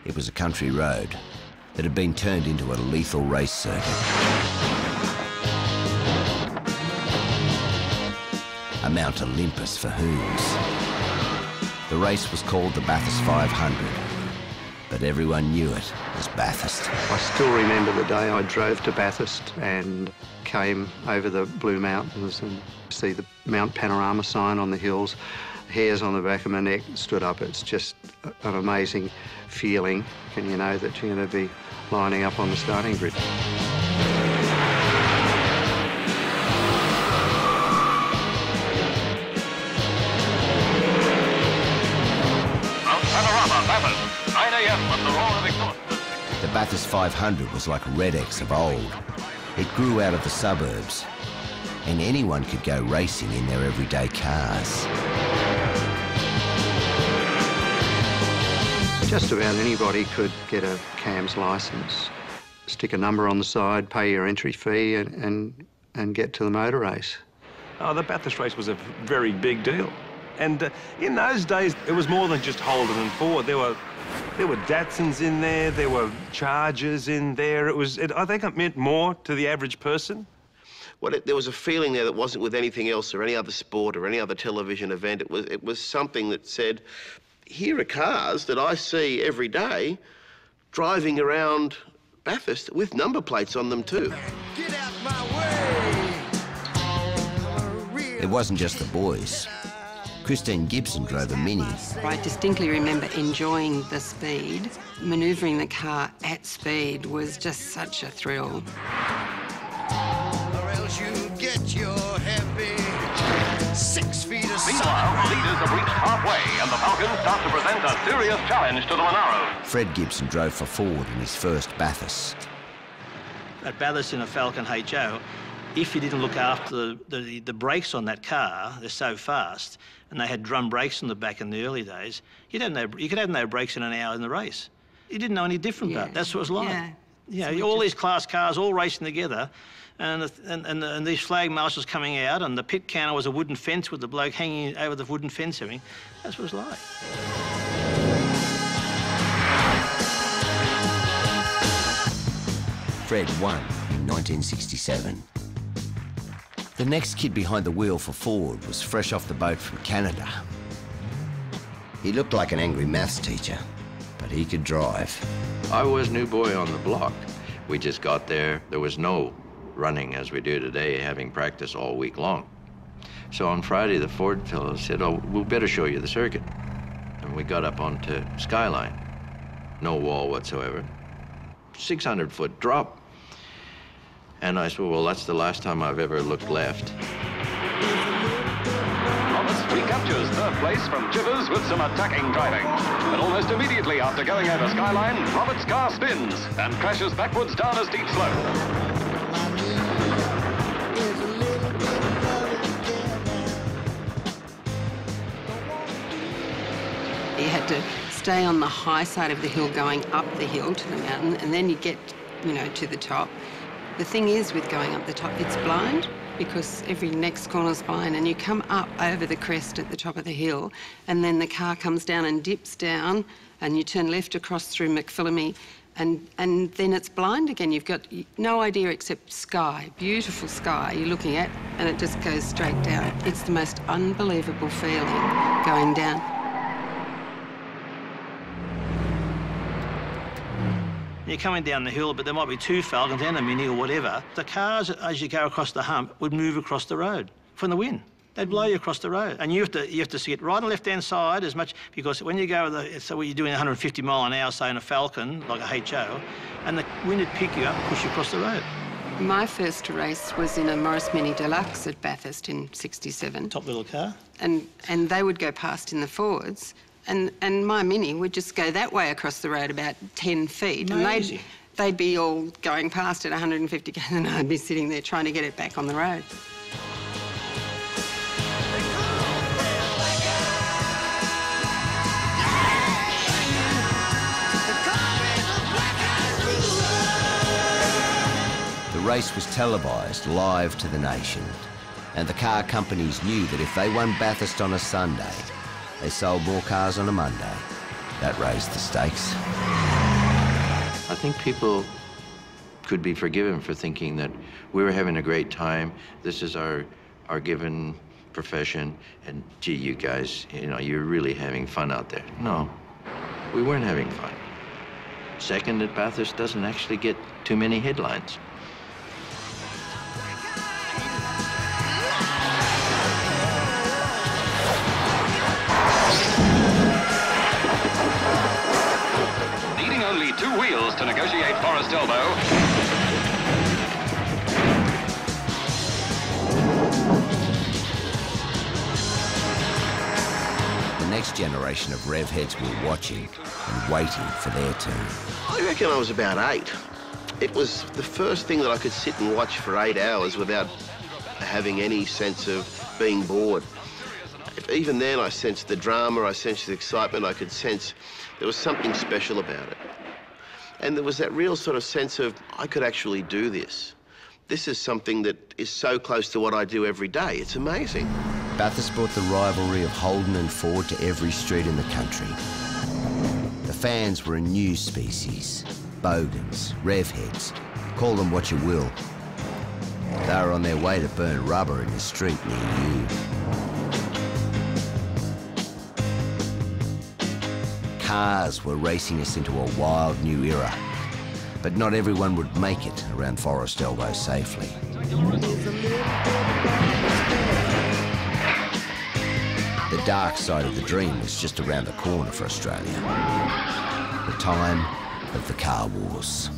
It was a country road that had been turned into a lethal race circuit. A Mount Olympus for hoons. The race was called the Bathurst 500, but everyone knew it as Bathurst. I still remember the day I drove to Bathurst and came over the Blue Mountains and see the Mount Panorama sign on the hills. Hairs on the back of my neck stood up. It's just an amazing feeling, and you know that you're going to be lining up on the starting grid. Mount Panorama, Bathurst, 9 a.m. with the roar of exhaust. The Bathurst 500 was like a Red X of old. It grew out of the suburbs, and anyone could go racing in their everyday cars. Just about anybody could get a CAMS licence, stick a number on the side, pay your entry fee and get to the motor race. Oh, the Bathurst race was a very big deal. And in those days, it was more than just Holden and Ford. There were Datsuns in there were Chargers in there. I think it meant more to the average person. Well, there was a feeling there that wasn't with anything else or any other sport or any other television event. It was something that said, here are cars that I see every day driving around Bathurst with number plates on them too. Get out my way. It wasn't just the boys. Christine Gibson drove a Mini. I distinctly remember enjoying the speed. Manoeuvring the car at speed was just such a thrill. Or else you get your heavy 6 feet of Meanwhile, the leaders have reached halfway, and the Falcons start to present a serious challenge to the Monaro. Fred Gibson drove for Ford in his first Bathurst. At Bathurst in a Falcon HO, if you didn't look after the brakes on that car, they're so fast, and they had drum brakes on the back in the early days, you could have no brakes in an hour in the race. You didn't know any different, but that's what it was like. Yeah. You know, all these class cars all racing together, and these flag marshals coming out, and the pit counter was a wooden fence with the bloke hanging over the wooden fence. That's what it was like. Fred won in 1967. The next kid behind the wheel for Ford was fresh off the boat from Canada. He looked like an angry maths teacher, but he could drive. I was new boy on the block. We just got there. There was no running as we do today, having practice all week long. So on Friday, the Ford fellows said, oh, we'll better show you the circuit. And we got up onto Skyline. No wall whatsoever. 600-foot drop. And I said, well, that's the last time I've ever looked left. Roberts recaptures third place from Chivers with some attacking driving. But almost immediately after going over Skyline, Roberts' car spins and crashes backwards down a steep slope. You had to stay on the high side of the hill going up the hill to the mountain, and then you get, to the top. The thing is with going up the top, it's blind because every next corner's blind, and you come up over the crest at the top of the hill, and then the car comes down and dips down, and you turn left across through McPhillamy, and then it's blind again. You've got no idea except sky, beautiful sky you're looking at, and it just goes straight down. It's the most unbelievable feeling going down. You're coming down the hill, but there might be 2 Falcons and a Mini or whatever. The cars, as you go across the hump, would move across the road from the wind. They'd blow you across the road. And you have to see it right on the left-hand side as much, because when you go, so you're doing 150 mile an hour, say, in a Falcon, like a HO, and the wind would pick you up and push you across the road. My first race was in a Morris Mini Deluxe at Bathurst in '67. Top little car. And they would go past in the Fords. And my Mini would just go that way across the road about 10 feet. Amazing. And they'd be all going past at 150 k's, and I'd be sitting there trying to get it back on the road. The race was televised live to the nation, and the car companies knew that if they won Bathurst on a Sunday, they sold more cars on a Monday. That raised the stakes. I think people could be forgiven for thinking that we were having a great time. This is our given profession, and gee, you guys, you know, you're really having fun out there. No, we weren't having fun. Second, that Bathurst doesn't actually get too many headlines. Needing only 2 wheels to negotiate Forest Elbow. The next generation of rev heads were watching and waiting for their turn. I reckon I was about 8. It was the first thing that I could sit and watch for 8 hours without having any sense of being bored. Even then I sensed the drama, I sensed the excitement, I could sense there was something special about it. And there was that real sort of sense of, I could actually do this. This is something that is so close to what I do every day. It's amazing. Bathurst brought the rivalry of Holden and Ford to every street in the country. The fans were a new species. Bogans, rev heads, call them what you will. They were on their way to burn rubber in the street near you. Cars were racing us into a wild new era, but not everyone would make it around Forest Elbow safely. The dark side of the dream was just around the corner for Australia. The time of the car wars.